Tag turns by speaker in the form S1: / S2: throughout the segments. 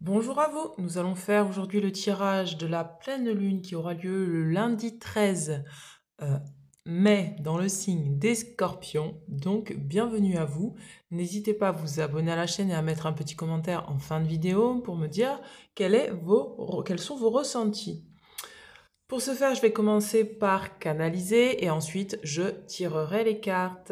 S1: Bonjour à vous, nous allons faire aujourd'hui le tirage de la pleine lune qui aura lieu le lundi 13 euh, mai dans le signe des Scorpions. Donc bienvenue à vous. N'hésitez pas à vous abonner à la chaîne et à mettre un petit commentaire en fin de vidéo pour me dire quels sont vos ressentis. Pour ce faire, je vais commencer par canaliser et ensuite je tirerai les cartes.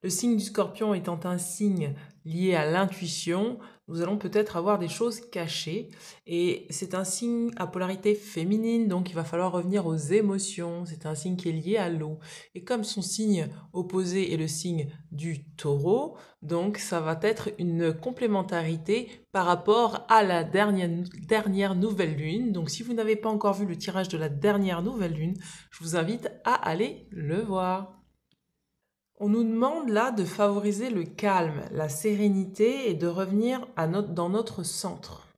S1: Le signe du Scorpion étant un signe lié à l'intuition, nous allons peut-être avoir des choses cachées. Et c'est un signe à polarité féminine, donc il va falloir revenir aux émotions. C'est un signe qui est lié à l'eau. Et comme son signe opposé est le signe du Taureau, donc ça va être une complémentarité par rapport à la dernière nouvelle lune. Donc si vous n'avez pas encore vu le tirage de la dernière nouvelle lune, je vous invite à aller le voir. On nous demande là de favoriser le calme, la sérénité et de revenir dans notre centre.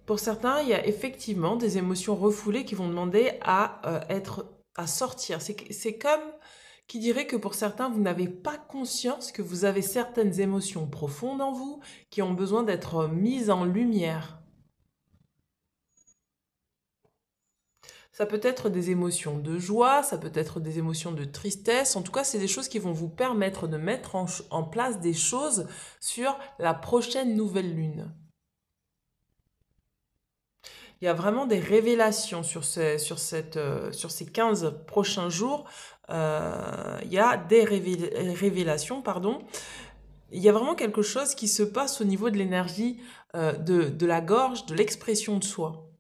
S1: Pour certains, il y a effectivement des émotions refoulées qui vont demander à sortir. C'est comme qui dirait que pour certains, vous n'avez pas conscience que vous avez certaines émotions profondes en vous qui ont besoin d'être mises en lumière. Ça peut être des émotions de joie, ça peut être des émotions de tristesse. En tout cas, c'est des choses qui vont vous permettre de mettre en place des choses sur la prochaine nouvelle lune. Il y a vraiment des révélations sur ces 15 prochains jours. Il y a des révélations, pardon. Il y a vraiment quelque chose qui se passe au niveau de l'énergie de la gorge, de l'expression de soi.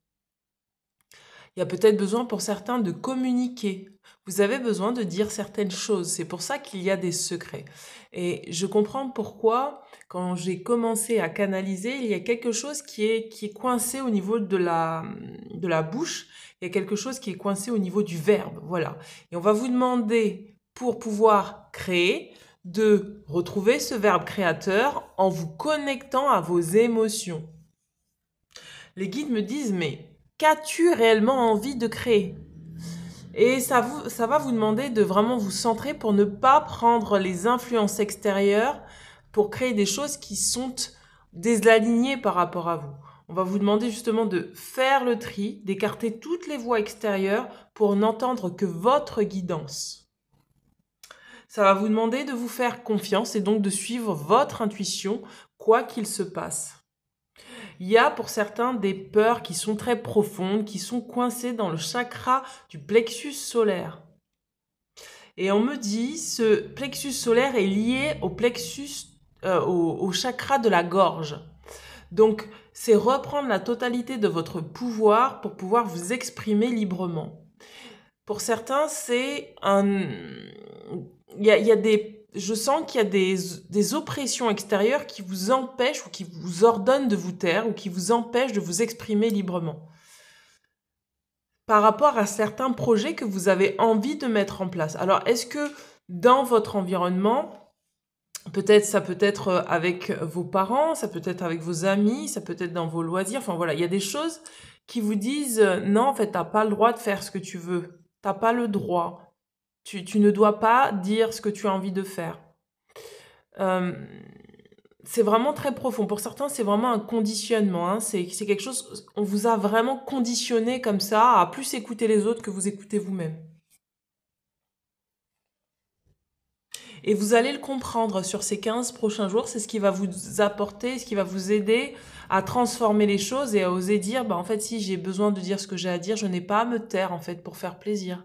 S1: Il y a peut-être besoin pour certains de communiquer. Vous avez besoin de dire certaines choses. C'est pour ça qu'il y a des secrets. Et je comprends pourquoi, quand j'ai commencé à canaliser, il y a quelque chose qui est coincé au niveau de la bouche. Il y a quelque chose qui est coincé au niveau du verbe. Voilà. Et on va vous demander, pour pouvoir créer, de retrouver ce verbe créateur en vous connectant à vos émotions. Les guides me disent, mais qu'as-tu réellement envie de créer? Et ça va vous demander de vraiment vous centrer pour ne pas prendre les influences extérieures pour créer des choses qui sont désalignées par rapport à vous. On va vous demander justement de faire le tri, d'écarter toutes les voix extérieures pour n'entendre que votre guidance. Ça va vous demander de vous faire confiance et donc de suivre votre intuition, quoi qu'il se passe. Il y a pour certains des peurs qui sont très profondes, qui sont coincées dans le chakra du plexus solaire. Et on me dit, ce plexus solaire est lié au chakra de la gorge. Donc, c'est reprendre la totalité de votre pouvoir pour pouvoir vous exprimer librement. Pour certains, je sens qu'il y a des oppressions extérieures qui vous empêchent ou qui vous ordonnent de vous taire ou qui vous empêchent de vous exprimer librement. Par rapport à certains projets que vous avez envie de mettre en place. Alors, est-ce que dans votre environnement, ça peut être avec vos parents, ça peut être avec vos amis, ça peut être dans vos loisirs, enfin voilà, il y a des choses qui vous disent non, en fait, t'as pas le droit de faire ce que tu veux. T'as pas le droit. Tu ne dois pas dire ce que tu as envie de faire. C'est vraiment très profond. Pour certains, c'est vraiment un conditionnement. Hein. C'est quelque chose, on vous a vraiment conditionné comme ça à plus écouter les autres que vous écoutez vous-même. Et vous allez le comprendre sur ces 15 prochains jours. C'est ce qui va vous apporter, ce qui va vous aider à transformer les choses et à oser dire, en fait, si j'ai besoin de dire ce que j'ai à dire, je n'ai pas à me taire, en fait, pour faire plaisir.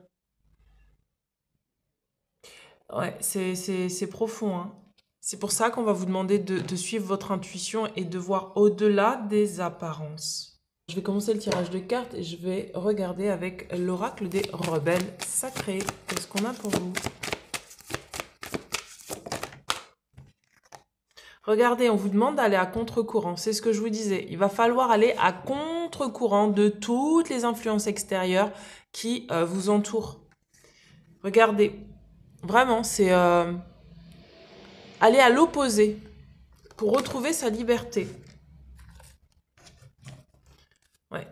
S1: Ouais, c'est profond, hein. C'est pour ça qu'on va vous demander de suivre votre intuition et de voir au-delà des apparences. Je vais commencer le tirage de cartes et je vais regarder avec l'oracle des rebelles sacrés. Qu'est-ce qu'on a pour vous? Regardez, on vous demande d'aller à contre-courant. C'est ce que je vous disais. Il va falloir aller à contre-courant de toutes les influences extérieures qui vous entourent. Regardez. Vraiment, c'est aller à l'opposé pour retrouver sa liberté. Ouais,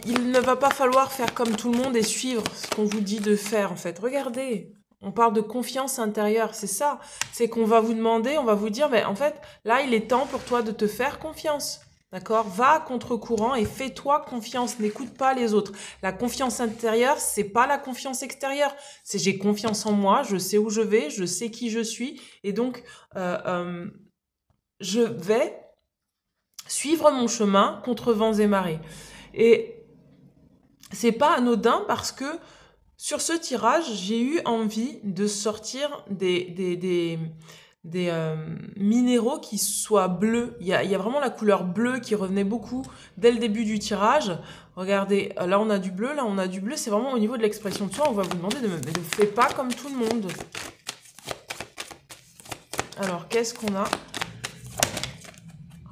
S1: il ne va pas falloir faire comme tout le monde et suivre ce qu'on vous dit de faire, en fait. Regardez, on parle de confiance intérieure, c'est ça. C'est qu'on va vous demander, on va vous dire, mais en fait, là, il est temps pour toi de te faire confiance. D'accord? Va à contre-courant et fais-toi confiance. N'écoute pas les autres. La confiance intérieure, c'est pas la confiance extérieure. C'est j'ai confiance en moi, je sais où je vais, je sais qui je suis. Et donc, je vais suivre mon chemin contre vents et marées. Et c'est pas anodin parce que sur ce tirage, j'ai eu envie de sortir des minéraux qui soient bleus. Il y a vraiment la couleur bleue qui revenait beaucoup dès le début du tirage. Regardez, là on a du bleu, là on a du bleu. C'est vraiment au niveau de l'expression de soi. On va vous demander de ne fais pas comme tout le monde. Alors, qu'est-ce qu'on a?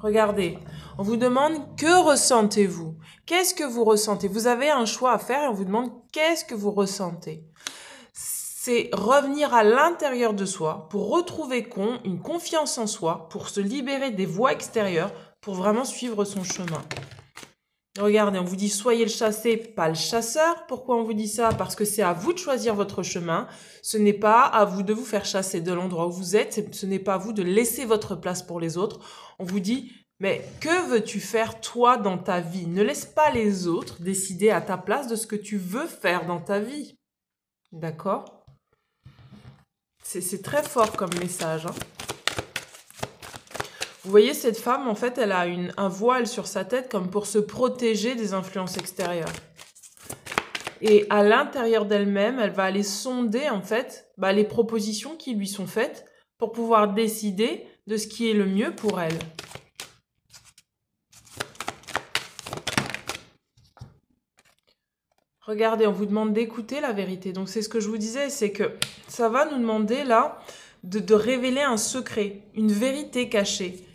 S1: Regardez, on vous demande que ressentez-vous? Qu'est-ce que vous ressentez? Vous avez un choix à faire et on vous demande qu'est-ce que vous ressentez? C'est revenir à l'intérieur de soi pour retrouver une confiance en soi, pour se libérer des voies extérieures, pour vraiment suivre son chemin. Regardez, on vous dit soyez le chassé, pas le chasseur. Pourquoi on vous dit ça? Parce que c'est à vous de choisir votre chemin. Ce n'est pas à vous de vous faire chasser de l'endroit où vous êtes. Ce n'est pas à vous de laisser votre place pour les autres. On vous dit, mais que veux-tu faire toi dans ta vie? Ne laisse pas les autres décider à ta place de ce que tu veux faire dans ta vie. D'accord? C'est très fort comme message, hein. Vous voyez, cette femme, en fait, elle a un voile sur sa tête comme pour se protéger des influences extérieures. Et à l'intérieur d'elle-même, elle va aller sonder, en fait, les propositions qui lui sont faites pour pouvoir décider de ce qui est le mieux pour elle. Regardez, on vous demande d'écouter la vérité. Donc, c'est ce que je vous disais, c'est que ça va nous demander, là, de révéler un secret, une vérité cachée.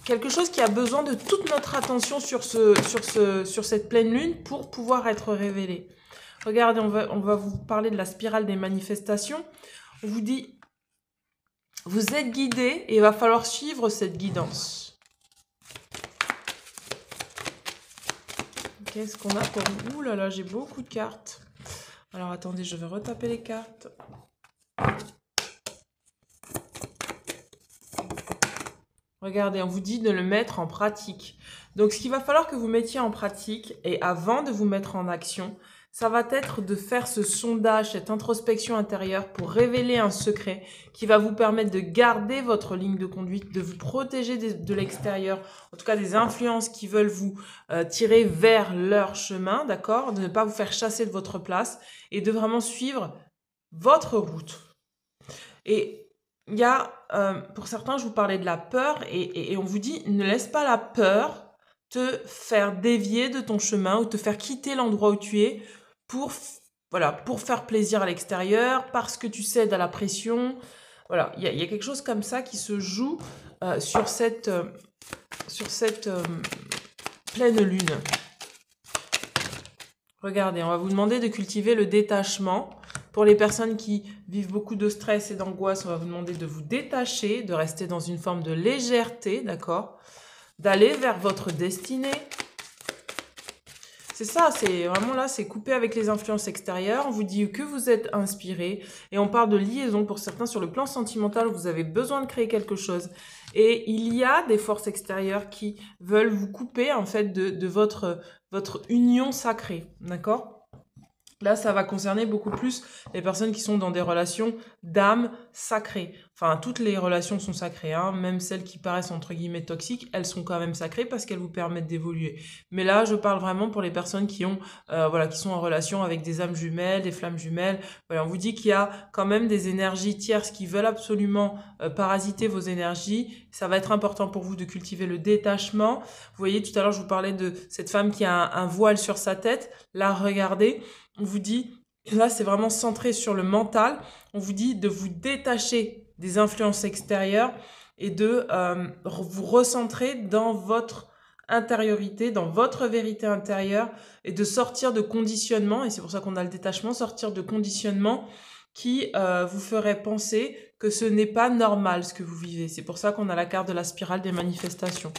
S1: Quelque chose qui a besoin de toute notre attention sur cette pleine lune pour pouvoir être révélé. Regardez, on va vous parler de la spirale des manifestations. On vous dit, vous êtes guidé et il va falloir suivre cette guidance. Qu'est-ce qu'on a pour vous? Ouh là là, j'ai beaucoup de cartes. Alors attendez, je vais retaper les cartes. Regardez, on vous dit de le mettre en pratique. Donc, ce qu'il va falloir que vous mettiez en pratique, et avant de vous mettre en action, ça va être de faire ce sondage, cette introspection intérieure pour révéler un secret qui va vous permettre de garder votre ligne de conduite, de vous protéger de l'extérieur, en tout cas des influences qui veulent vous tirer vers leur chemin, d'accord? De ne pas vous faire chasser de votre place et de vraiment suivre votre route. Et il y a, pour certains, je vous parlais de la peur et on vous dit, ne laisse pas la peur te faire dévier de ton chemin ou te faire quitter l'endroit où tu es pour faire plaisir à l'extérieur, parce que tu cèdes à la pression. Voilà, il y a quelque chose comme ça qui se joue sur cette pleine lune. Regardez, on va vous demander de cultiver le détachement. Pour les personnes qui vivent beaucoup de stress et d'angoisse, on va vous demander de vous détacher, de rester dans une forme de légèreté, d'accord? D'aller vers votre destinée. C'est ça, c'est vraiment là, c'est couper avec les influences extérieures. On vous dit que vous êtes inspiré et on parle de liaison pour certains sur le plan sentimental où vous avez besoin de créer quelque chose. Et il y a des forces extérieures qui veulent vous couper en fait de votre union sacrée, d'accord? Là, ça va concerner beaucoup plus les personnes qui sont dans des relations d'âme sacrée. Enfin, toutes les relations sont sacrées, hein. Même celles qui paraissent entre guillemets toxiques, elles sont quand même sacrées parce qu'elles vous permettent d'évoluer. Mais là, je parle vraiment pour les personnes qui ont, qui sont en relation avec des âmes jumelles, des flammes jumelles. Voilà, on vous dit qu'il y a quand même des énergies tierces qui veulent absolument parasiter vos énergies. Ça va être important pour vous de cultiver le détachement. Vous voyez, tout à l'heure, je vous parlais de cette femme qui a un voile sur sa tête. Là, regardez. On vous dit, là c'est vraiment centré sur le mental, on vous dit de vous détacher des influences extérieures et de vous recentrer dans votre intériorité, dans votre vérité intérieure et de sortir de conditionnement, et c'est pour ça qu'on a le détachement, sortir de conditionnement qui vous ferait penser que ce n'est pas normal ce que vous vivez. C'est pour ça qu'on a la carte de la spirale des manifestations.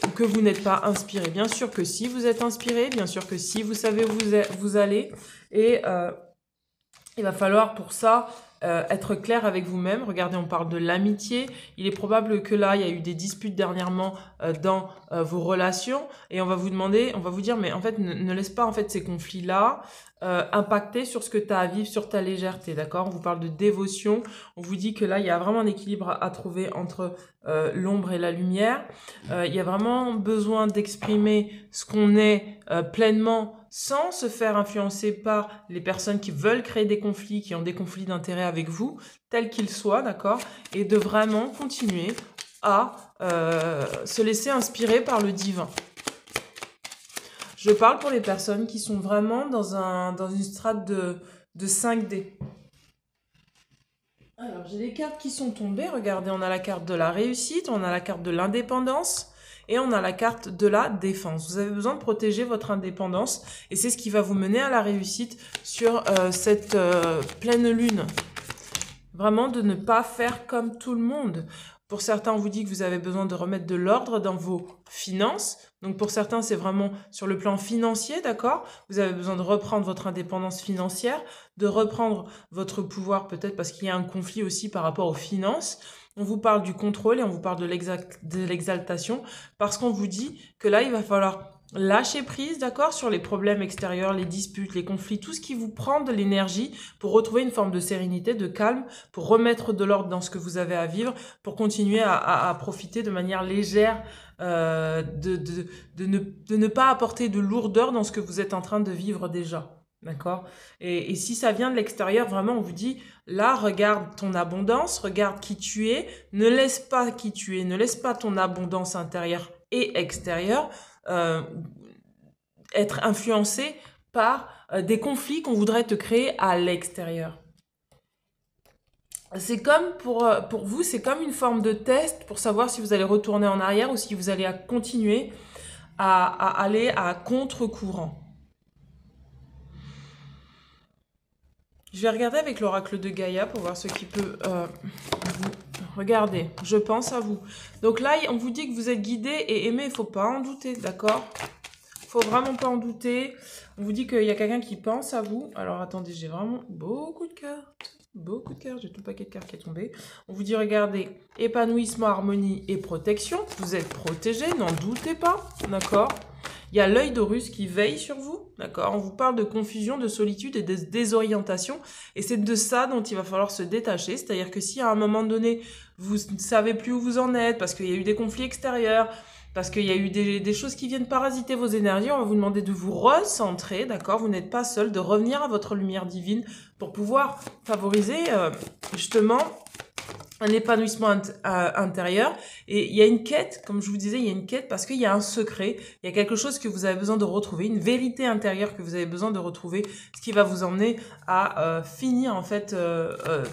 S1: ou que vous n'êtes pas inspiré. Bien sûr que si vous êtes inspiré, bien sûr que si vous savez où vous allez, et il va falloir pour ça être clair avec vous-même. Regardez, on parle de l'amitié. Il est probable que là, il y a eu des disputes dernièrement dans vos relations, et on va vous demander, on va vous dire, mais en fait, ne laisse pas en fait ces conflits-là impacter sur ce que tu as à vivre, sur ta légèreté, d'accord? On vous parle de dévotion. On vous dit que là, il y a vraiment un équilibre à trouver entre l'ombre et la lumière. Il y a vraiment besoin d'exprimer ce qu'on est pleinement, sans se faire influencer par les personnes qui veulent créer des conflits, qui ont des conflits d'intérêt avec vous, tels qu'ils soient, d'accord? Et de vraiment continuer à se laisser inspirer par le divin. Je parle pour les personnes qui sont vraiment dans une strate de 5D. Alors, j'ai des cartes qui sont tombées. Regardez, on a la carte de la réussite, on a la carte de l'indépendance, et on a la carte de la défense. Vous avez besoin de protéger votre indépendance, et c'est ce qui va vous mener à la réussite sur cette pleine lune. Vraiment de ne pas faire comme tout le monde. Pour certains, on vous dit que vous avez besoin de remettre de l'ordre dans vos finances. Donc pour certains, c'est vraiment sur le plan financier, d'accord? Vous avez besoin de reprendre votre indépendance financière, de reprendre votre pouvoir peut-être parce qu'il y a un conflit aussi par rapport aux finances. On vous parle du contrôle et on vous parle de l'exaltation parce qu'on vous dit que là, il va falloir lâcher prise, d'accord, sur les problèmes extérieurs, les disputes, les conflits, tout ce qui vous prend de l'énergie pour retrouver une forme de sérénité, de calme, pour remettre de l'ordre dans ce que vous avez à vivre, pour continuer à profiter de manière légère, de ne pas apporter de lourdeur dans ce que vous êtes en train de vivre déjà. D'accord? Et si ça vient de l'extérieur, vraiment, on vous dit, là, regarde ton abondance, regarde qui tu es, ne laisse pas qui tu es, ne laisse pas ton abondance intérieure et extérieure être influencé par des conflits qu'on voudrait te créer à l'extérieur. C'est comme pour vous, c'est comme une forme de test pour savoir si vous allez retourner en arrière ou si vous allez continuer à aller à contre-courant. Je vais regarder avec l'oracle de Gaïa pour voir ce qui peut vous... Regardez, je pense à vous. Donc là, on vous dit que vous êtes guidé et aimé, il ne faut pas en douter, d'accord? Faut vraiment pas en douter. On vous dit qu'il y a quelqu'un qui pense à vous. Alors attendez, j'ai vraiment beaucoup de cartes. Beaucoup de cartes, j'ai tout le paquet de cartes qui est tombé. On vous dit, regardez, épanouissement, harmonie et protection. Vous êtes protégé, n'en doutez pas, d'accord? Il y a l'œil d'Horus qui veille sur vous, d'accord? On vous parle de confusion, de solitude et de désorientation. Et c'est de ça dont il va falloir se détacher. C'est-à-dire que si à un moment donné, vous ne savez plus où vous en êtes, parce qu'il y a eu des conflits extérieurs, parce qu'il y a eu des choses qui viennent parasiter vos énergies, on va vous demander de vous recentrer, d'accord? Vous n'êtes pas seul, de revenir à votre lumière divine pour pouvoir favoriser justement un épanouissement intérieur. Et il y a une quête, comme je vous disais, il y a une quête parce qu'il y a un secret, il y a quelque chose que vous avez besoin de retrouver, une vérité intérieure que vous avez besoin de retrouver, ce qui va vous emmener à finir en fait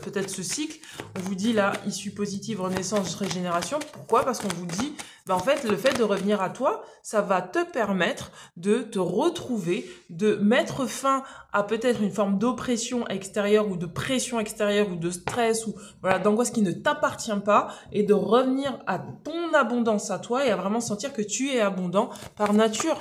S1: peut-être ce cycle. On vous dit là, issue positive, renaissance, régénération. Pourquoi? Parce qu'on vous dit, en fait, le fait de revenir à toi, ça va te permettre de te retrouver, de mettre fin à peut-être une forme d'oppression extérieure ou de pression extérieure ou de stress ou voilà, d'angoisse qui ne t'appartient pas et de revenir à ton abondance à toi et à vraiment sentir que tu es abondant par nature.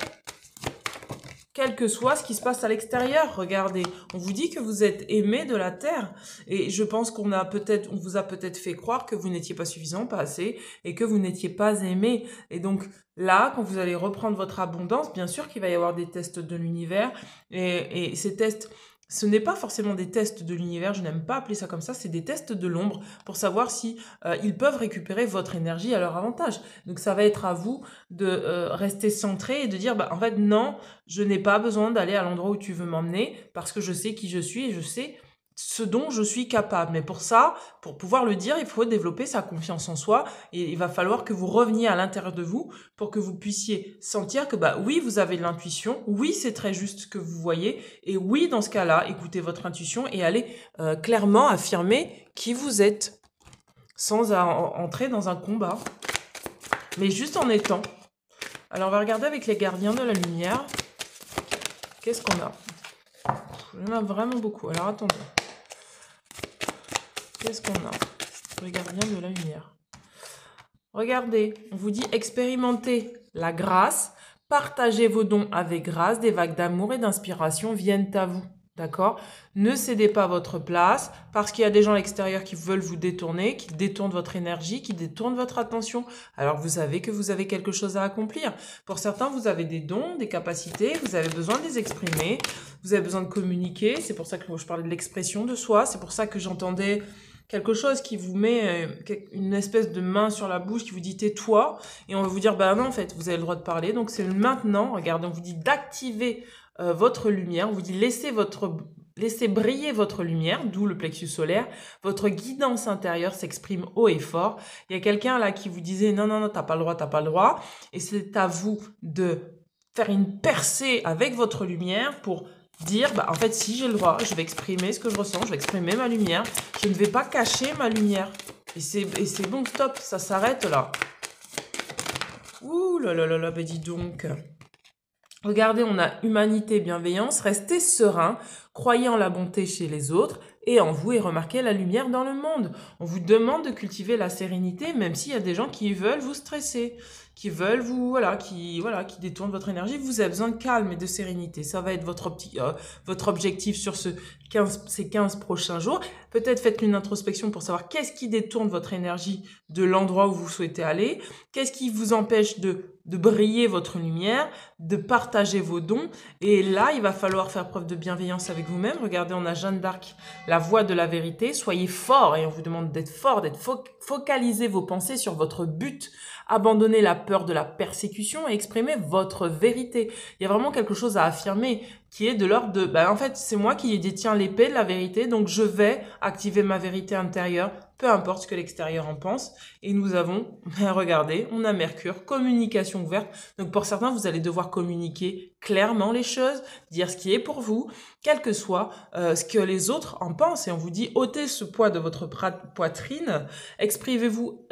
S1: Quel que soit ce qui se passe à l'extérieur, regardez, on vous dit que vous êtes aimé de la terre et je pense qu'on vous a peut-être fait croire que vous n'étiez pas suffisant, pas assez et que vous n'étiez pas aimé. Et donc là, quand vous allez reprendre votre abondance, bien sûr qu'il va y avoir des tests de l'univers et ces tests, ce n'est pas forcément des tests de l'univers, je n'aime pas appeler ça comme ça, c'est des tests de l'ombre pour savoir si ils peuvent récupérer votre énergie à leur avantage. Donc ça va être à vous de rester centré et de dire en fait non, je n'ai pas besoin d'aller à l'endroit où tu veux m'emmener parce que je sais qui je suis et je sais ce dont je suis capable. Mais pour ça, pour pouvoir le dire, il faut développer sa confiance en soi et il va falloir que vous reveniez à l'intérieur de vous pour que vous puissiez sentir que oui, vous avez de l'intuition, oui, c'est très juste ce que vous voyez et oui, dans ce cas-là, écoutez votre intuition et allez clairement affirmer qui vous êtes sans entrer dans un combat, mais juste en étant. Alors, on va regarder avec les gardiens de la lumière. Qu'est-ce qu'on a? Il y en a vraiment beaucoup. Alors, attendez. Qu'est-ce qu'on a? Les gardiens de la lumière. Regardez, on vous dit expérimentez la grâce, partagez vos dons avec grâce, des vagues d'amour et d'inspiration viennent à vous. D'accord? Ne cédez pas votre place parce qu'il y a des gens à l'extérieur qui veulent vous détourner, qui détournent votre énergie, qui détournent votre attention. Alors vous savez que vous avez quelque chose à accomplir. Pour certains, vous avez des dons, des capacités, vous avez besoin de les exprimer, vous avez besoin de communiquer. C'est pour ça que je parlais de l'expression de soi. C'est pour ça que j'entendais quelque chose qui vous met une espèce de main sur la bouche, qui vous dit tais-toi. Et on va vous dire, bah non, en fait, vous avez le droit de parler. Donc c'est maintenant, regardez, on vous dit d'activer votre lumière, on vous dit laissez briller votre lumière, d'où le plexus solaire. Votre guidance intérieure s'exprime haut et fort. Il y a quelqu'un là qui vous disait non, non, non, t'as pas le droit, t'as pas le droit. Et c'est à vous de faire une percée avec votre lumière pour dire, bah, en fait, si j'ai le droit, je vais exprimer ce que je ressens, je vais exprimer ma lumière. Je ne vais pas cacher ma lumière. Et c'est bon, stop, ça s'arrête là. Ouh là là là là, bah dis donc. Regardez, on a humanité, bienveillance, restez serein, croyez en la bonté chez les autres et en vous et remarquez la lumière dans le monde. On vous demande de cultiver la sérénité, même s'il y a des gens qui veulent vous stresser, qui veulent vous, qui détournent votre énergie. Vous avez besoin de calme et de sérénité. Ça va être votre objectif sur ces 15 prochains jours. Peut-être faites une introspection pour savoir qu'est-ce qui détourne votre énergie de l'endroit où vous souhaitez aller, qu'est-ce qui vous empêche de briller votre lumière, de partager vos dons. Et là, il va falloir faire preuve de bienveillance avec vous-même. Regardez, on a Jeanne d'Arc, la voix de la vérité. Soyez fort et on vous demande d'être fort, focalisez vos pensées sur votre but. Abandonnez la peur de la persécution et exprimez votre vérité. Il y a vraiment quelque chose à affirmer qui est de l'ordre de, en fait, c'est moi qui détiens l'épée de la vérité, donc je vais activer ma vérité intérieure, peu importe ce que l'extérieur en pense. Et nous avons, regardez, on a Mercure, communication ouverte. Donc pour certains, vous allez devoir communiquer clairement les choses, dire ce qui est pour vous, quel que soit ce que les autres en pensent. Et on vous dit, ôtez ce poids de votre poitrine, exprimez-vous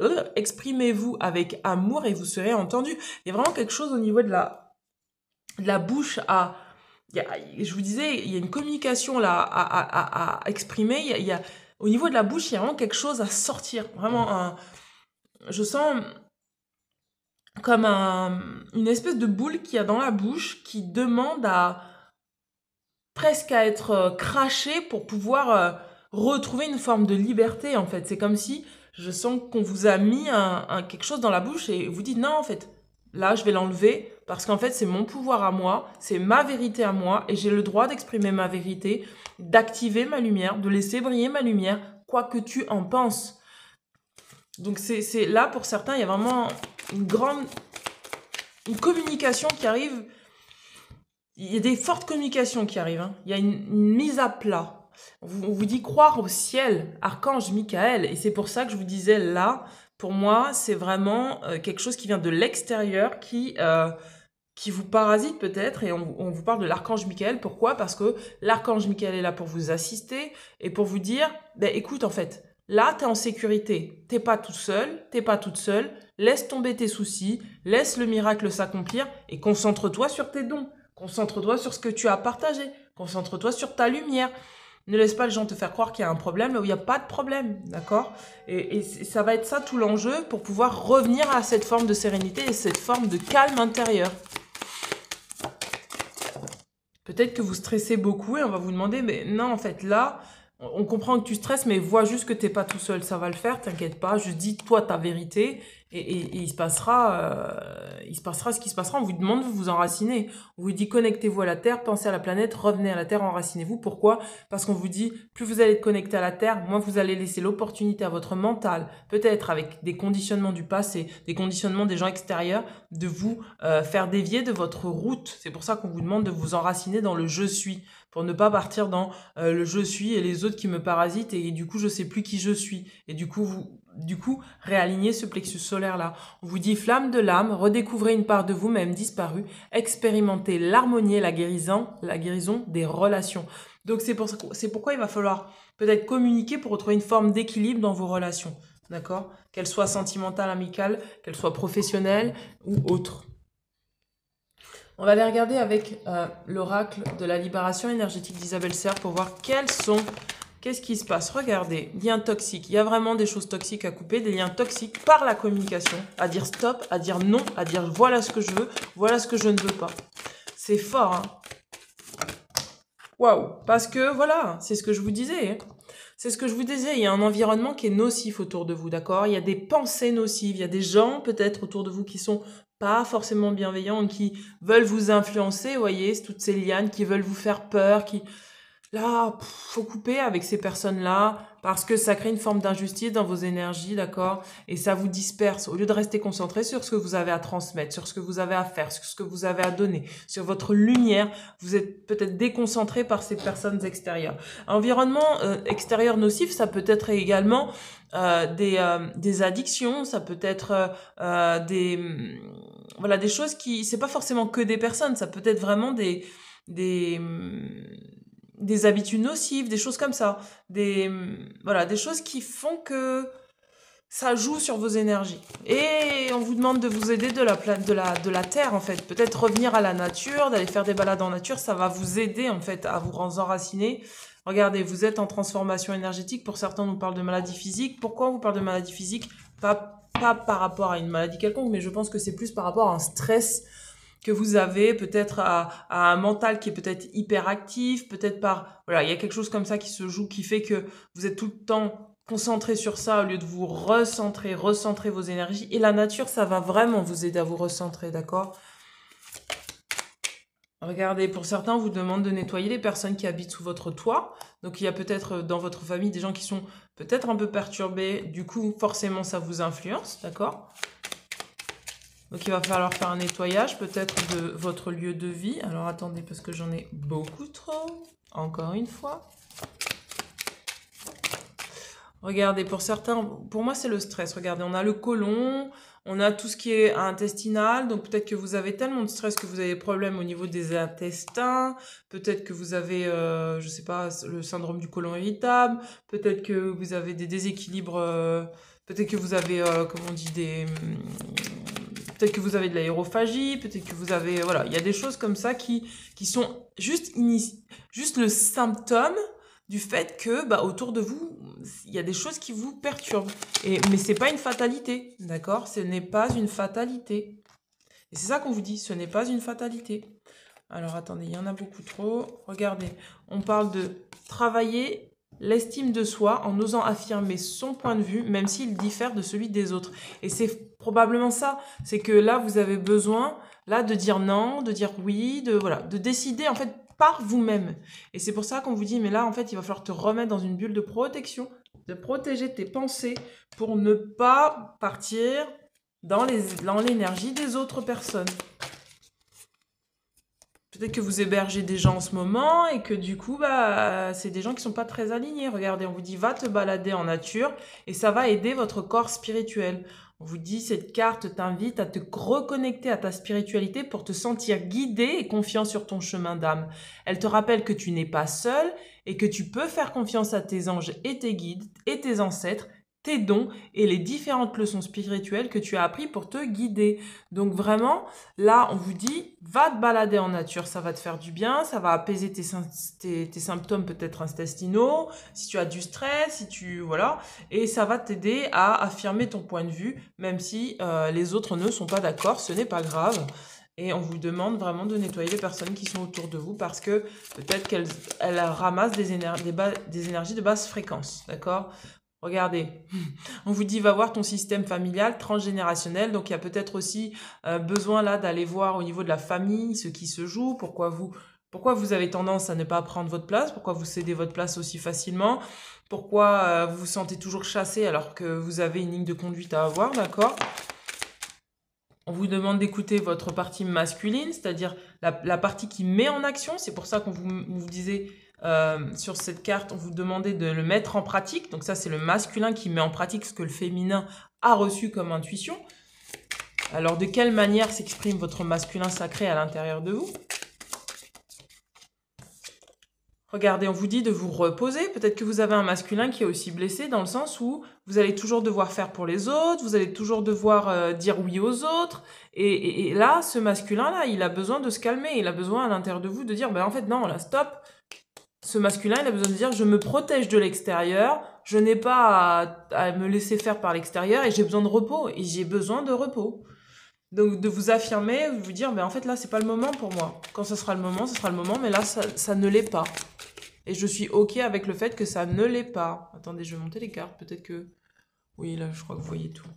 S1: avec amour et vous serez entendu. Il y a vraiment quelque chose au niveau de la bouche à... je vous disais, il y a une communication là à exprimer. Au niveau de la bouche, il y a vraiment quelque chose à sortir. Vraiment, je sens comme une espèce de boule qu'il y a dans la bouche qui demande presque à être crachée pour pouvoir retrouver une forme de liberté, en fait. C'est comme si je sens qu'on vous a mis quelque chose dans la bouche et vous dites non, en fait, là, je vais l'enlever parce qu'en fait, c'est mon pouvoir à moi, c'est ma vérité à moi et j'ai le droit d'exprimer ma vérité, d'activer ma lumière, de laisser briller ma lumière, quoi que tu en penses. Donc, c'est là, pour certains, il y a vraiment une communication qui arrive. Il y a des fortes communications qui arrivent. Il y a une mise à plat. On vous dit croire au ciel, archange Michael. Et c'est pour ça que je vous disais là, pour moi, c'est vraiment quelque chose qui vient de l'extérieur, qui vous parasite peut-être. Et on vous parle de l'archange Michael. Pourquoi? Parce que l'archange Michael est là pour vous assister et pour vous dire, écoute, en fait, là, tu es en sécurité. T'es pas tout seul, t'es pas toute seule. Laisse tomber tes soucis, laisse le miracle s'accomplir et concentre-toi sur tes dons. Concentre-toi sur ce que tu as partagé. Concentre-toi sur ta lumière. Ne laisse pas les gens te faire croire qu'il y a un problème là où il n'y a pas de problème, d'accord? Et ça va être ça tout l'enjeu pour pouvoir revenir à cette forme de sérénité et cette forme de calme intérieur. Peut-être que vous stressez beaucoup et on va vous demander, mais non, en fait, là, on comprend que tu stresses, mais vois juste que tu n'es pas tout seul, ça va le faire, t'inquiète pas, juste dis-toi ta vérité et il se passera ce qui se passera. On vous demande de vous enraciner. On vous dit connectez-vous à la Terre, pensez à la planète, revenez à la Terre, enracinez-vous. Pourquoi? Parce qu'on vous dit plus vous allez être connecté à la Terre, moins vous allez laisser l'opportunité à votre mental, peut-être avec des conditionnements du passé, des conditionnements des gens extérieurs, de vous faire dévier de votre route. C'est pour ça qu'on vous demande de vous enraciner dans le je suis, pour ne pas partir dans le je suis et les autres qui me parasitent et du coup je sais plus qui je suis. Et du coup réalignez ce plexus solaire là. On vous dit flamme de l'âme, redécouvrez une part de vous-même disparue, expérimentez l'harmonie et la guérison des relations. Donc c'est pourquoi il va falloir peut-être communiquer pour retrouver une forme d'équilibre dans vos relations, d'accord? Qu'elles soient sentimentales, amicales, qu'elles soient professionnelles ou autres. On va aller regarder avec l'oracle de la libération énergétique d'Isabelle Serre pour voir quelles sont Qu'est-ce qui se passe? Regardez, lien toxique. Il y a vraiment des choses toxiques à couper, des liens toxiques par la communication, à dire stop, à dire non, à dire voilà ce que je veux, voilà ce que je ne veux pas. C'est fort, hein? Waouh! Parce que voilà, c'est ce que je vous disais, hein. C'est ce que je vous disais, il y a un environnement qui est nocif autour de vous, d'accord? Il y a des pensées nocives, il y a des gens peut-être autour de vous qui sont pas forcément bienveillants, qui veulent vous influencer, vous voyez, toutes ces lianes qui veulent vous faire peur, qui... Là, faut couper avec ces personnes-là parce que ça crée une forme d'injustice dans vos énergies, d'accord? Et ça vous disperse. Au lieu de rester concentré sur ce que vous avez à transmettre, sur ce que vous avez à faire, sur ce que vous avez à donner, sur votre lumière, vous êtes peut-être déconcentré par ces personnes extérieures. Environnement extérieur nocif, ça peut être également des addictions, ça peut être voilà, des choses qui... C'est pas forcément que des personnes, ça peut être vraiment des habitudes nocives, des choses comme ça, voilà, des choses qui font que ça joue sur vos énergies. Et on vous demande de vous aider de la terre, en fait. Peut-être revenir à la nature, d'aller faire des balades en nature, ça va vous aider, en fait, à vous enraciner. Regardez, vous êtes en transformation énergétique. Pour certains, on nous parle de maladie physique. Pourquoi on vous parle de maladie physique? Pas par rapport à une maladie quelconque, mais je pense que c'est plus par rapport à un stress que vous avez, peut-être à un mental qui est peut-être hyperactif, peut-être voilà, il y a quelque chose comme ça qui se joue, qui fait que vous êtes tout le temps concentré sur ça au lieu de vous recentrer vos énergies. Et la nature, ça va vraiment vous aider à vous recentrer, d'accord? Regardez, pour certains, on vous demande de nettoyer les personnes qui habitent sous votre toit. Donc, il y a peut-être dans votre famille des gens qui sont peut-être un peu perturbés. Du coup, forcément, ça vous influence, d'accord? Donc, il va falloir faire un nettoyage peut-être de votre lieu de vie. Alors, attendez, parce que j'en ai beaucoup trop. Encore une fois. Regardez, pour certains, pour moi, c'est le stress. Regardez, on a le côlon, on a tout ce qui est intestinal. Donc, peut-être que vous avez tellement de stress que vous avez des problèmes au niveau des intestins. Peut-être que vous avez, je sais pas, le syndrome du côlon irritable. Peut-être que vous avez des déséquilibres. Peut-être que vous avez, comment on dit, peut-être que vous avez de l'aérophagie, peut-être que vous avez... Voilà, il y a des choses comme ça qui sont juste le symptôme du fait que autour de vous, il y a des choses qui vous perturbent. Mais ce n'est pas une fatalité, d'accord? Ce n'est pas une fatalité. Et c'est ça qu'on vous dit, ce n'est pas une fatalité. Alors, attendez, il y en a beaucoup trop. Regardez, on parle de travailler l'estime de soi en osant affirmer son point de vue, même s'il diffère de celui des autres. Et c'est probablement ça. C'est que là, vous avez besoin là de dire non, de dire oui, de décider en fait par vous-même. Et c'est pour ça qu'on vous dit, mais là, en fait, il va falloir te remettre dans une bulle de protection, de protéger tes pensées pour ne pas partir dans l'énergie des autres personnes. Peut-être que vous hébergez des gens en ce moment et que du coup, c'est des gens qui sont pas très alignés. Regardez, on vous dit, va te balader en nature et ça va aider votre corps spirituel. On vous dit, cette carte t'invite à te reconnecter à ta spiritualité pour te sentir guidé et confiant sur ton chemin d'âme. Elle te rappelle que tu n'es pas seul et que tu peux faire confiance à tes anges et tes guides et tes ancêtres, tes dons et les différentes leçons spirituelles que tu as appris pour te guider. Donc vraiment, là, on vous dit, va te balader en nature, ça va te faire du bien, ça va apaiser tes symptômes peut-être intestinaux, si tu as du stress, voilà, et ça va t'aider à affirmer ton point de vue, même si les autres ne sont pas d'accord, ce n'est pas grave. Et on vous demande vraiment de nettoyer les personnes qui sont autour de vous parce que peut-être qu'elles ramassent des énergies de basse fréquence, d'accord ? Regardez, on vous dit va voir ton système familial transgénérationnel, donc il y a peut-être aussi besoin là d'aller voir au niveau de la famille ce qui se joue, pourquoi vous avez tendance à ne pas prendre votre place, pourquoi vous cédez votre place aussi facilement, pourquoi vous vous sentez toujours chassé alors que vous avez une ligne de conduite à avoir, d'accord ? On vous demande d'écouter votre partie masculine, c'est-à-dire la partie qui met en action, c'est pour ça qu'on vous disait... sur cette carte, on vous demandait de le mettre en pratique. Donc ça, c'est le masculin qui met en pratique ce que le féminin a reçu comme intuition. Alors, de quelle manière s'exprime votre masculin sacré à l'intérieur de vous? Regardez, on vous dit de vous reposer. Peut-être que vous avez un masculin qui est aussi blessé dans le sens où vous allez toujours devoir faire pour les autres, vous allez toujours devoir dire oui aux autres. Et là, ce masculin-là, il a besoin de se calmer. Il a besoin à l'intérieur de vous de dire, en fait, non, là, stop. Ce masculin, il a besoin de dire, je me protège de l'extérieur, je n'ai pas à me laisser faire par l'extérieur et j'ai besoin de repos. Et j'ai besoin de repos. Donc de vous affirmer, de vous dire, en fait là, c'est pas le moment pour moi. Quand ce sera le moment, mais là, ça ne l'est pas. Et je suis OK avec le fait que ça ne l'est pas. Attendez, je vais monter les cartes, peut-être que... Oui, là, je crois que vous voyez tout.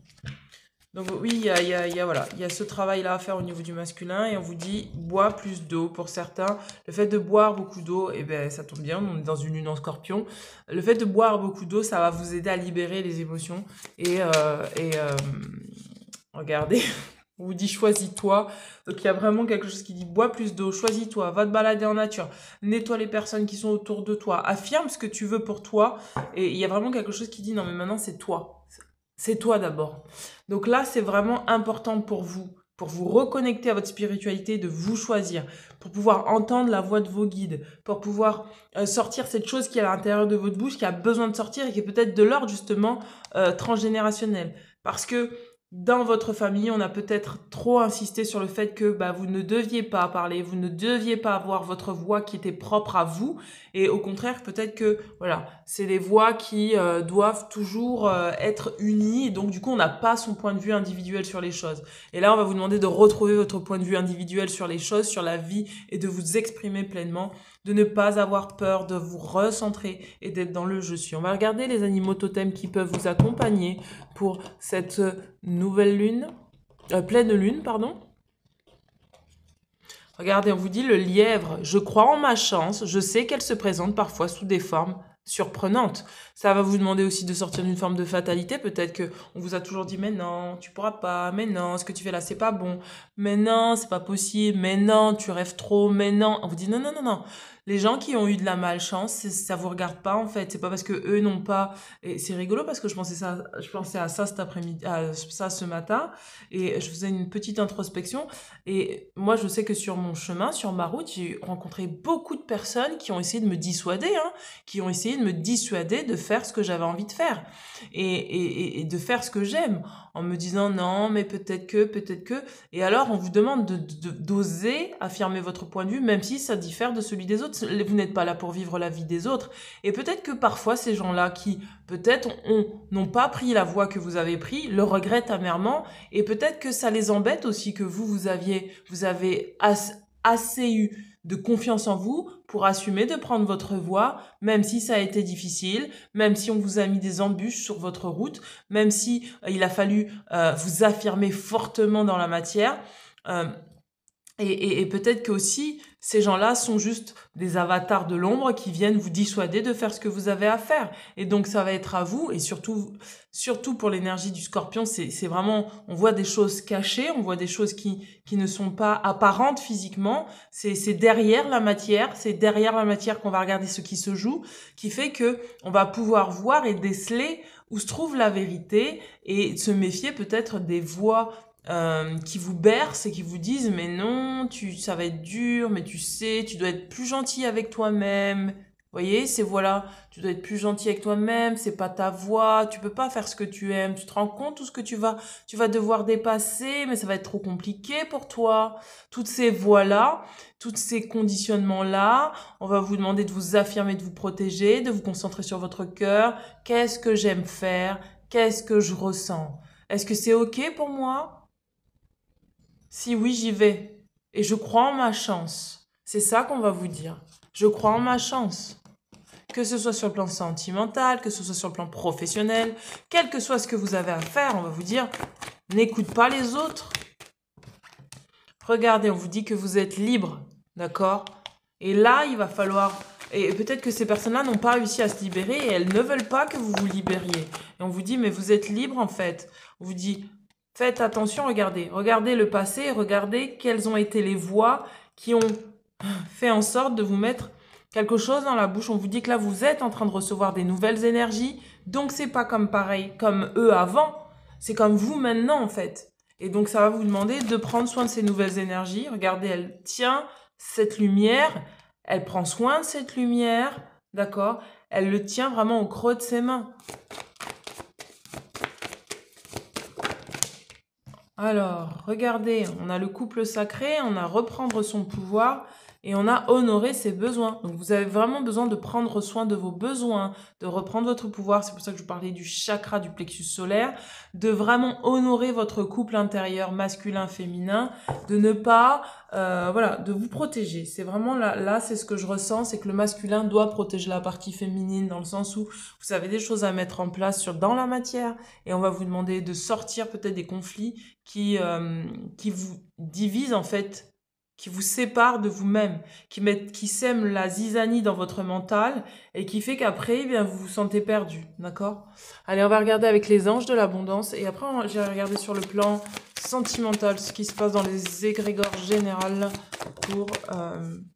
S1: Donc oui, il y a ce travail-là à faire au niveau du masculin et on vous dit bois plus d'eau pour certains. Le fait de boire beaucoup d'eau, eh ben ça tombe bien, on est dans une lune en Scorpion. Le fait de boire beaucoup d'eau, ça va vous aider à libérer les émotions regardez, on vous dit choisis-toi. Donc il y a vraiment quelque chose qui dit bois plus d'eau, choisis-toi, va te balader en nature, nettoie les personnes qui sont autour de toi, affirme ce que tu veux pour toi. Et il y a vraiment quelque chose qui dit non mais maintenant c'est toi. C'est toi d'abord. Donc là, c'est vraiment important pour vous reconnecter à votre spiritualité, de vous choisir, pour pouvoir entendre la voix de vos guides, pour pouvoir sortir cette chose qui est à l'intérieur de votre bouche, qui a besoin de sortir et qui est peut-être de l'ordre justement transgénérationnel. Parce que dans votre famille, on a peut-être trop insisté sur le fait que vous ne deviez pas parler, vous ne deviez pas avoir votre voix qui était propre à vous. Et au contraire, peut-être que voilà, c'est des voix qui doivent toujours être unies. Et donc du coup, on n'a pas son point de vue individuel sur les choses. Et là, on va vous demander de retrouver votre point de vue individuel sur les choses, sur la vie et de vous exprimer pleinement, de ne pas avoir peur, de vous recentrer et d'être dans le je suis. On va regarder les animaux totems qui peuvent vous accompagner pour cette nouvelle lune, pleine lune, pardon. Regardez, on vous dit le lièvre. Je crois en ma chance. Je sais qu'elle se présente parfois sous des formes surprenantes. Ça va vous demander aussi de sortir d'une forme de fatalité. Peut-être que on vous a toujours dit mais non, tu pourras pas. Mais non, ce que tu fais là c'est pas bon. Mais non, c'est pas possible. Mais non, tu rêves trop. Mais non, on vous dit non non non non. Les gens qui ont eu de la malchance, ça vous regarde pas en fait. C'est pas parce que eux n'ont pas. Et c'est rigolo parce que je pensais à ça cet après-midi, à ça ce matin, et je faisais une petite introspection. Et moi, je sais que sur mon chemin, sur ma route, j'ai rencontré beaucoup de personnes qui ont essayé de me dissuader, qui ont essayé de me dissuader de faire ce que j'avais envie de faire et de faire ce que j'aime, en me disant non, mais peut-être que. Et alors, on vous demande d'oser affirmer votre point de vue, même si ça diffère de celui des autres. Vous n'êtes pas là pour vivre la vie des autres. Et peut-être que parfois, ces gens-là qui, peut-être, n'ont pas pris la voie que vous avez pris, le regrettent amèrement. Et peut-être que ça les embête aussi que vous avez assez eu de confiance en vous pour assumer de prendre votre voie, même si ça a été difficile, même si on vous a mis des embûches sur votre route, même si il a fallu vous affirmer fortement dans la matière. Et peut-être que aussi, ces gens-là sont juste des avatars de l'ombre qui viennent vous dissuader de faire ce que vous avez à faire. Et donc, ça va être à vous, et surtout pour l'énergie du Scorpion, c'est vraiment, on voit des choses cachées, on voit des choses qui ne sont pas apparentes physiquement. C'est derrière la matière, qu'on va regarder ce qui se joue, qui fait que on va pouvoir voir et déceler où se trouve la vérité et se méfier peut-être des voix qui vous bercent et qui vous disent mais non, ça va être dur, mais tu sais, tu dois être plus gentil avec toi-même. Vous voyez, c'est voilà, tu dois être plus gentil avec toi-même, c'est pas ta voix, tu peux pas faire ce que tu aimes, tu te rends compte tout ce que tu vas devoir dépasser, mais ça va être trop compliqué pour toi. Toutes ces voix-là, tous ces conditionnements-là, on va vous demander de vous affirmer, de vous protéger, de vous concentrer sur votre cœur. Qu'est-ce que j'aime faire? Qu'est-ce que je ressens? Est-ce que c'est OK pour moi? Si oui, j'y vais. Et je crois en ma chance. C'est ça qu'on va vous dire. Je crois en ma chance. Que ce soit sur le plan sentimental, que ce soit sur le plan professionnel, quel que soit ce que vous avez à faire, on va vous dire, n'écoute pas les autres. Regardez, on vous dit que vous êtes libre, d'accord? Et là, il va falloir... Et peut-être que ces personnes-là n'ont pas réussi à se libérer et elles ne veulent pas que vous vous libériez. Et on vous dit, mais vous êtes libre en fait. On vous dit... Faites attention, regardez le passé, regardez quelles ont été les voix qui ont fait en sorte de vous mettre quelque chose dans la bouche. On vous dit que là, vous êtes en train de recevoir des nouvelles énergies, donc c'est pas comme pareil, comme eux avant, c'est comme vous maintenant en fait. Et donc ça va vous demander de prendre soin de ces nouvelles énergies. Regardez, elle tient cette lumière, elle prend soin de cette lumière, d'accord? Elle le tient vraiment au creux de ses mains. Alors, regardez, on a le couple sacré, on a reprendre son pouvoir et on a honoré ses besoins. Donc vous avez vraiment besoin de prendre soin de vos besoins, de reprendre votre pouvoir. C'est pour ça que je vous parlais du chakra du plexus solaire, de vraiment honorer votre couple intérieur masculin-féminin, de ne pas, voilà, de vous protéger. C'est vraiment là c'est ce que je ressens, c'est que le masculin doit protéger la partie féminine dans le sens où vous avez des choses à mettre en place dans la matière et on va vous demander de sortir peut-être des conflits qui vous divisent en fait, qui vous séparent de vous-même, qui sèment la zizanie dans votre mental et qui fait qu'après, eh bien, vous vous sentez perdu, d'accord? Allez, on va regarder avec les anges de l'abondance et après, j'ai regardé sur le plan sentimental ce qui se passe dans les égrégores générales pour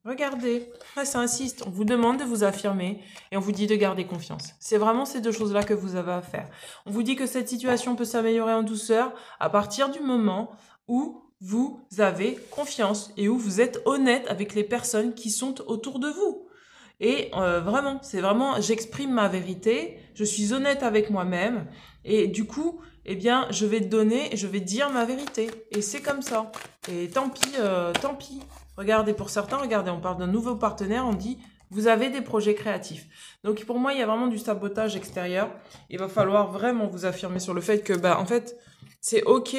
S1: regarder. Ouais, ça insiste, on vous demande de vous affirmer et on vous dit de garder confiance. C'est vraiment ces deux choses-là que vous avez à faire. On vous dit que cette situation peut s'améliorer en douceur à partir du moment où vous avez confiance et où vous êtes honnête avec les personnes qui sont autour de vous. Et vraiment, c'est vraiment, j'exprime ma vérité, je suis honnête avec moi-même et du coup, eh bien, je vais donner, je vais dire ma vérité. Et c'est comme ça. Et tant pis, tant pis. Regardez, pour certains, regardez, on parle d'un nouveau partenaire, on dit, vous avez des projets créatifs. Donc pour moi, il y a vraiment du sabotage extérieur. Il va falloir vraiment vous affirmer sur le fait que, bah, en fait, c'est ok.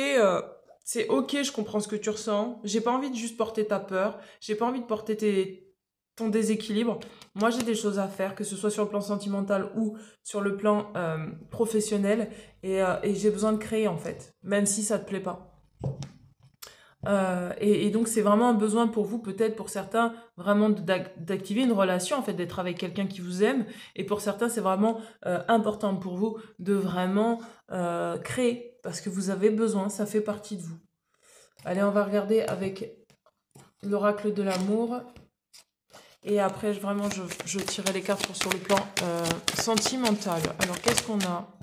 S1: C'est ok, je comprends ce que tu ressens. J'ai pas envie de juste porter ta peur. J'ai pas envie de porter ton déséquilibre. Moi, j'ai des choses à faire, que ce soit sur le plan sentimental ou sur le plan professionnel. Et j'ai besoin de créer, en fait, même si ça te plaît pas. Et donc, c'est vraiment un besoin pour vous, peut-être pour certains, vraiment d'activer une relation, en fait, d'être avec quelqu'un qui vous aime. Et pour certains, c'est vraiment important pour vous de vraiment créer. Parce que vous avez besoin, ça fait partie de vous. Allez, on va regarder avec l'oracle de l'amour. Et après, vraiment, je tirerai les cartes sur le plan sentimental. Alors, qu'est-ce qu'on a?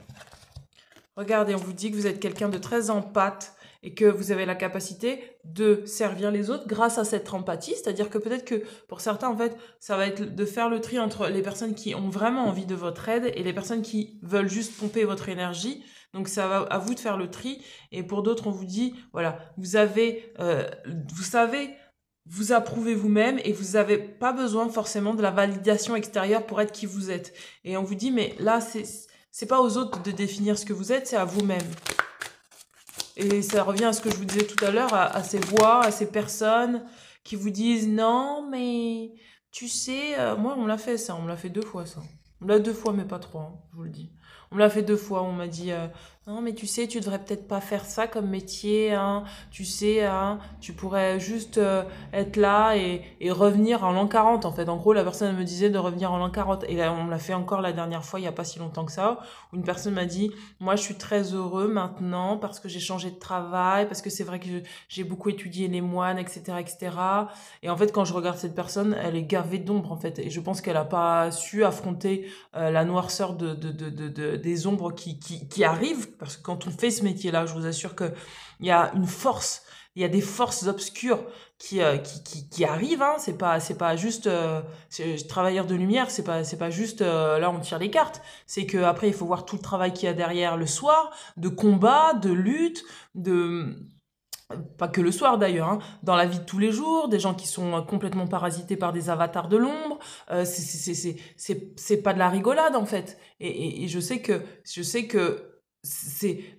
S1: Regardez, on vous dit que vous êtes quelqu'un de très empathe et que vous avez la capacité de servir les autres grâce à cette empathie. C'est-à-dire que peut-être que pour certains, en fait, ça va être de faire le tri entre les personnes qui ont vraiment envie de votre aide et les personnes qui veulent juste pomper votre énergie. Donc, ça va à vous de faire le tri. Et pour d'autres, on vous dit, voilà, vous savez, vous approuvez vous-même et vous n'avez pas besoin forcément de la validation extérieure pour être qui vous êtes. Et on vous dit, mais là, c'est pas aux autres de définir ce que vous êtes, c'est à vous-même. Et ça revient à ce que je vous disais tout à l'heure, à ces voix, à ces personnes qui vous disent, non, mais tu sais, moi, on me l'a fait ça, on me l'a fait 2 fois ça. On me l'a 2 fois, mais pas 3, hein, je vous le dis. On me l'a fait 2 fois, on m'a dit non mais tu sais, tu devrais peut-être pas faire ça comme métier, hein. Tu sais, hein, tu pourrais juste être là et revenir en l'an 40 en fait. En gros, la personne me disait de revenir en l'an 40. Et là, on me l'a fait encore la dernière fois, il y a pas si longtemps que ça, où une personne m'a dit, moi je suis très heureux maintenant parce que j'ai changé de travail, parce que c'est vrai que j'ai beaucoup étudié les moines, etc., etc. Et en fait, quand je regarde cette personne, elle est gavée d'ombre en fait. Et je pense qu'elle a pas su affronter la noirceur des ombres qui arrivent, parce que quand on fait ce métier-là, je vous assure que il y a une force, il y a des forces obscures qui arrivent, hein. C'est pas juste travailleur de lumière, c'est pas juste là on tire les cartes. C'est que après il faut voir tout le travail qu'il y a derrière le soir, de combat, de lutte, pas que le soir d'ailleurs, hein, dans la vie de tous les jours, des gens qui sont complètement parasités par des avatars de l'ombre, c'est pas de la rigolade en fait. Et je sais que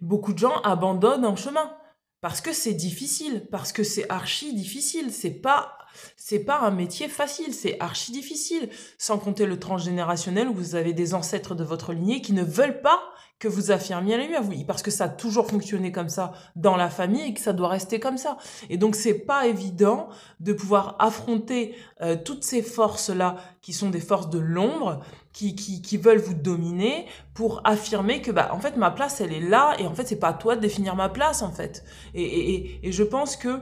S1: beaucoup de gens abandonnent en chemin parce que c'est difficile, parce que c'est archi difficile. C'est pas un métier facile, c'est archi difficile. Sans compter le transgénérationnel où vous avez des ancêtres de votre lignée qui ne veulent pas que vous affirmiez la lumière, parce que ça a toujours fonctionné comme ça dans la famille et que ça doit rester comme ça. Et donc c'est pas évident de pouvoir affronter toutes ces forces-là qui sont des forces de l'ombre, qui veulent vous dominer pour affirmer que en fait ma place elle est là et en fait c'est pas à toi de définir ma place en fait. Et je pense que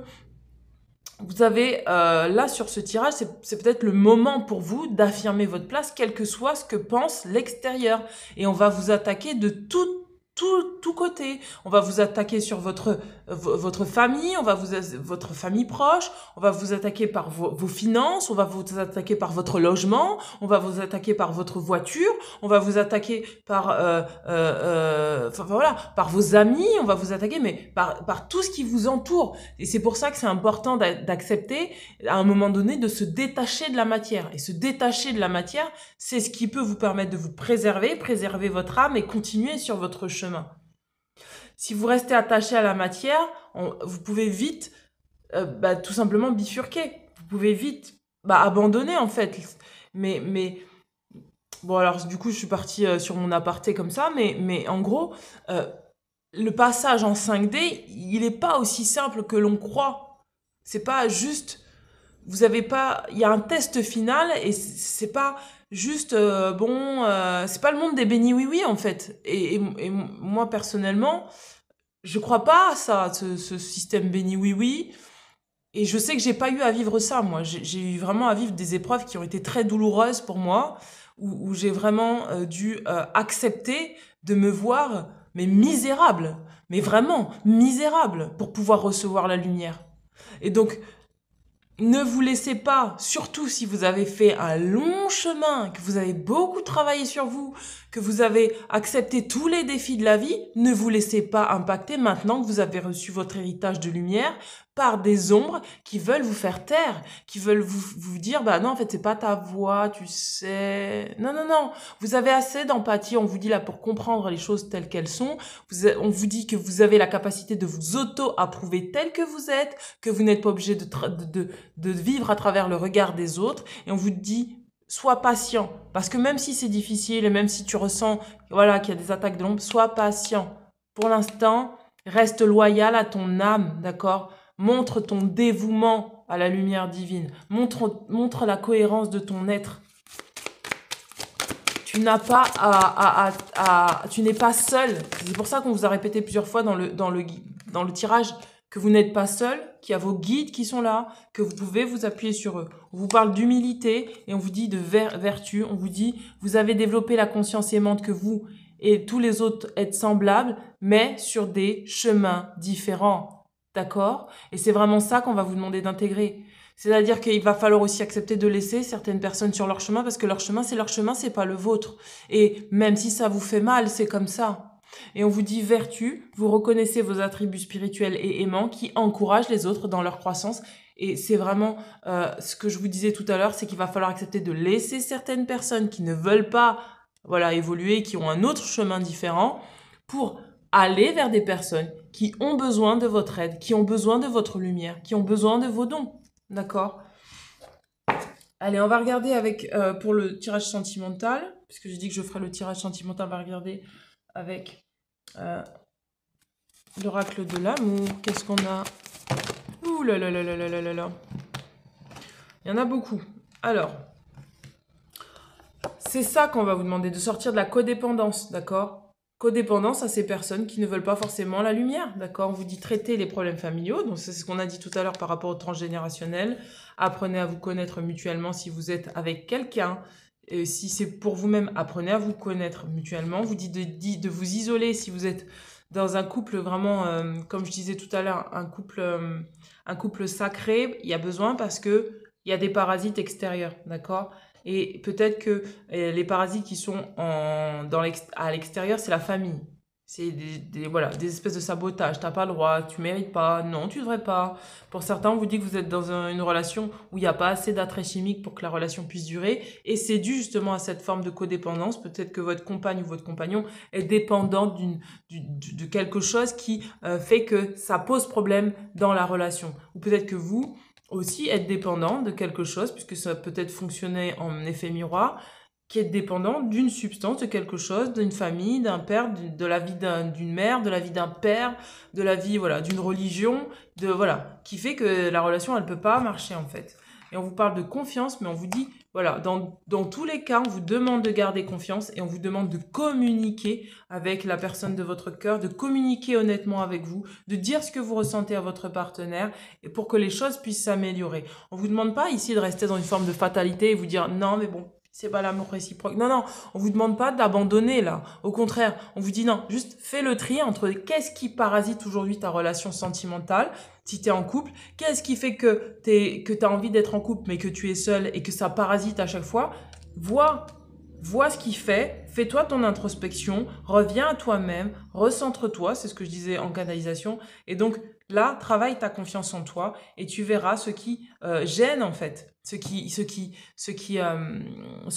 S1: vous avez là sur ce tirage, c'est peut-être le moment pour vous d'affirmer votre place, quel que soit ce que pense l'extérieur. Et on va vous attaquer de toutes tout côté. On va vous attaquer sur votre famille, votre famille proche, on va vous attaquer par vos finances, on va vous attaquer par votre logement, on va vous attaquer par votre voiture, on va vous attaquer par, enfin, voilà, par vos amis, on va vous attaquer, mais par tout ce qui vous entoure. Et c'est pour ça que c'est important d'accepter, à un moment donné, de se détacher de la matière. Et se détacher de la matière, c'est ce qui peut vous permettre de vous préserver votre âme et continuer sur votre chemin. Si vous restez attaché à la matière, vous pouvez vite tout simplement bifurquer. Vous pouvez vite abandonner en fait. Mais bon, alors du coup je suis partie sur mon aparté comme ça, mais en gros, le passage en 5D, il n'est pas aussi simple que l'on croit. C'est pas juste... Vous avez pas... Il y a un test final et c'est pas... Juste, c'est pas le monde des bénis oui-oui, en fait. Et moi, personnellement, je crois pas à ça, ce système béni oui-oui. Et je sais que j'ai pas eu à vivre ça, moi. J'ai eu vraiment à vivre des épreuves qui ont été très douloureuses pour moi, où j'ai vraiment dû accepter de me voir, mais misérable. Mais vraiment, misérable, pour pouvoir recevoir la lumière. Et donc... Ne vous laissez pas, surtout si vous avez fait un long chemin, que vous avez beaucoup travaillé sur vous, que vous avez accepté tous les défis de la vie, ne vous laissez pas impacter maintenant que vous avez reçu votre héritage de lumière par des ombres qui veulent vous faire taire, qui veulent vous dire, non, en fait, c'est pas ta voix, tu sais. Non, non, non. Vous avez assez d'empathie, on vous dit là pour comprendre les choses telles qu'elles sont. On vous dit que vous avez la capacité de vous auto-approuver tel que vous êtes, que vous n'êtes pas obligé de vivre à travers le regard des autres. Et on vous dit, sois patient. Parce que même si c'est difficile et même si tu ressens qu'il y a des attaques de l'ombre, sois patient. Pour l'instant, reste loyal à ton âme, d'accord ? Montre ton dévouement à la lumière divine. Montre la cohérence de ton être. Tu n'as pas tu n'es pas seul. C'est pour ça qu'on vous a répété plusieurs fois dans le tirage que vous n'êtes pas seul, qu'il y a vos guides qui sont là, que vous pouvez vous appuyer sur eux. On vous parle d'humilité et on vous dit de vertu. On vous dit, vous avez développé la conscience aimante que vous et tous les autres êtes semblables, mais sur des chemins différents. D'accord ? Et c'est vraiment ça qu'on va vous demander d'intégrer. C'est-à-dire qu'il va falloir aussi accepter de laisser certaines personnes sur leur chemin parce que leur chemin, c'est pas le vôtre. Et même si ça vous fait mal, c'est comme ça. Et on vous dit vertu, vous reconnaissez vos attributs spirituels et aimants qui encouragent les autres dans leur croissance. Et c'est vraiment ce que je vous disais tout à l'heure, c'est qu'il va falloir accepter de laisser certaines personnes qui ne veulent pas évoluer, qui ont un autre chemin différent pour aller vers des personnes qui ont besoin de votre aide, qui ont besoin de votre lumière, qui ont besoin de vos dons. D'accord ? Allez, on va regarder pour le tirage sentimental, puisque j'ai dit que je ferai le tirage sentimental, on va regarder avec l'oracle de l'amour. Qu'est-ce qu'on a ? Ouh là là là là là là là. Il y en a beaucoup. Alors, c'est ça qu'on va vous demander, de sortir de la codépendance, d'accord ? Codépendance à ces personnes qui ne veulent pas forcément la lumière, d'accord ? On vous dit traiter les problèmes familiaux, donc c'est ce qu'on a dit tout à l'heure par rapport au transgénérationnel. Apprenez à vous connaître mutuellement si vous êtes avec quelqu'un. Si c'est pour vous-même, apprenez à vous connaître mutuellement. On vous dit de vous isoler si vous êtes dans un couple vraiment, comme je disais tout à l'heure, un couple sacré. Il y a besoin parce que il y a des parasites extérieurs, d'accord ? Et peut-être que les parasites qui sont à l'extérieur, c'est la famille. C'est des espèces de sabotage. T'as pas le droit, tu mérites pas, non, tu devrais pas. Pour certains, on vous dit que vous êtes dans une relation où il n'y a pas assez d'attrait chimique pour que la relation puisse durer. Et c'est dû justement à cette forme de codépendance. Peut-être que votre compagne ou votre compagnon est dépendant de quelque chose qui fait que ça pose problème dans la relation. Ou peut-être que vous aussi être dépendant de quelque chose, puisque ça peut être fonctionner en effet miroir, qui est dépendant d'une substance, de quelque chose, d'une famille, d'un père, de la vie d'une mère, de la vie d'un père, de la vie d'une religion, qui fait que la relation, elle peut pas marcher en fait. Et on vous parle de confiance, mais on vous dit, dans tous les cas, on vous demande de garder confiance et on vous demande de communiquer avec la personne de votre cœur, de communiquer honnêtement avec vous, de dire ce que vous ressentez à votre partenaire et pour que les choses puissent s'améliorer. On vous demande pas ici de rester dans une forme de fatalité et vous dire, non, mais bon, C'est pas l'amour réciproque. Non, non, on vous demande pas d'abandonner là. Au contraire, on vous dit non, juste fais le tri entre qu'est-ce qui parasite aujourd'hui ta relation sentimentale, si tu es en couple, qu'est-ce qui fait que tu as envie d'être en couple mais que tu es seul et que ça parasite à chaque fois. Vois ce qui fait, fais-toi ton introspection, reviens à toi-même, recentre-toi, c'est ce que je disais en canalisation. Et donc là, travaille ta confiance en toi et tu verras ce qui gêne en fait, ce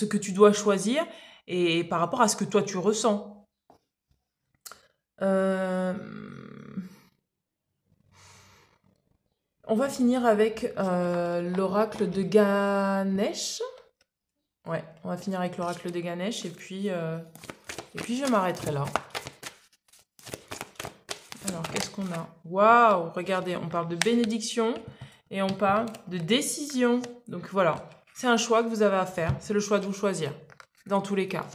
S1: que tu dois choisir et par rapport à ce que toi tu ressens. On va finir avec l'oracle de Ganesh. Ouais, on va finir avec l'oracle de Ganesh et puis je m'arrêterai là. Alors, qu'est-ce qu'on a? Waouh, regardez, on parle de bénédiction et on parle de décision. Donc voilà, c'est un choix que vous avez à faire. C'est le choix de vous choisir, dans tous les cas.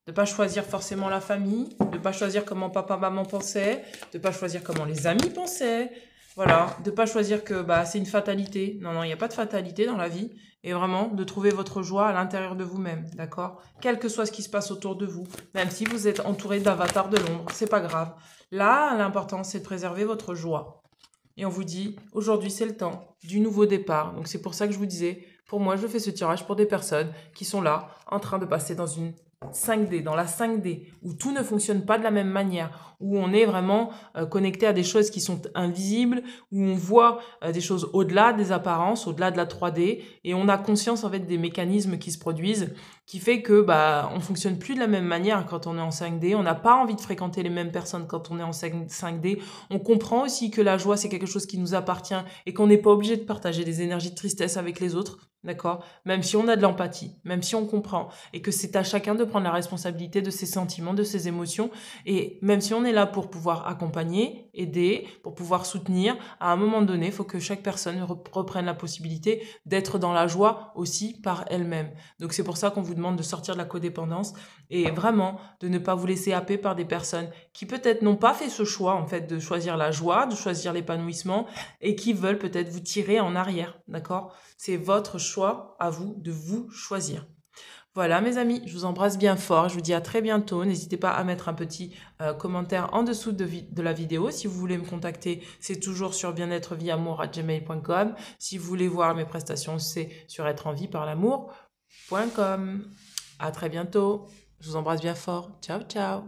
S1: De ne pas choisir forcément la famille, de ne pas choisir comment papa, maman pensaient, de ne pas choisir comment les amis pensaient. Voilà, de ne pas choisir que c'est une fatalité. Non, non, il n'y a pas de fatalité dans la vie. Et vraiment, de trouver votre joie à l'intérieur de vous-même, d'accord? Quel que soit ce qui se passe autour de vous, même si vous êtes entouré d'avatars de l'ombre, c'est pas grave. Là, l'important, c'est de préserver votre joie. Et on vous dit, aujourd'hui, c'est le temps du nouveau départ. Donc, c'est pour ça que je vous disais, pour moi, je fais ce tirage pour des personnes qui sont là, en train de passer dans une 5D, dans la 5D, où tout ne fonctionne pas de la même manière, où on est vraiment connecté à des choses qui sont invisibles, où on voit des choses au-delà des apparences, au-delà de la 3D, et on a conscience en fait des mécanismes qui se produisent, qui fait que on fonctionne plus de la même manière quand on est en 5D, on n'a pas envie de fréquenter les mêmes personnes quand on est en 5D, on comprend aussi que la joie c'est quelque chose qui nous appartient et qu'on n'est pas obligé de partager des énergies de tristesse avec les autres, d'accord? Même si on a de l'empathie, même si on comprend, et que c'est à chacun de prendre la responsabilité de ses sentiments, de ses émotions, et même si on est là pour pouvoir accompagner, aider, pour pouvoir soutenir, à un moment donné, il faut que chaque personne reprenne la possibilité d'être dans la joie aussi par elle-même. Donc c'est pour ça qu'on vous demande de sortir de la codépendance et vraiment de ne pas vous laisser happer par des personnes qui peut-être n'ont pas fait ce choix en fait de choisir la joie, de choisir l'épanouissement et qui veulent peut-être vous tirer en arrière, d'accord? C'est votre choix à vous de vous choisir. Voilà mes amis, je vous embrasse bien fort, je vous dis à très bientôt. N'hésitez pas à mettre un petit commentaire en dessous de la vidéo. Si vous voulez me contacter, c'est toujours sur bien-être-vie-amour@gmail.com. Si vous voulez voir mes prestations, c'est sur être-en-vie-par-l'amour.com. À très bientôt, je vous embrasse bien fort. Ciao, ciao.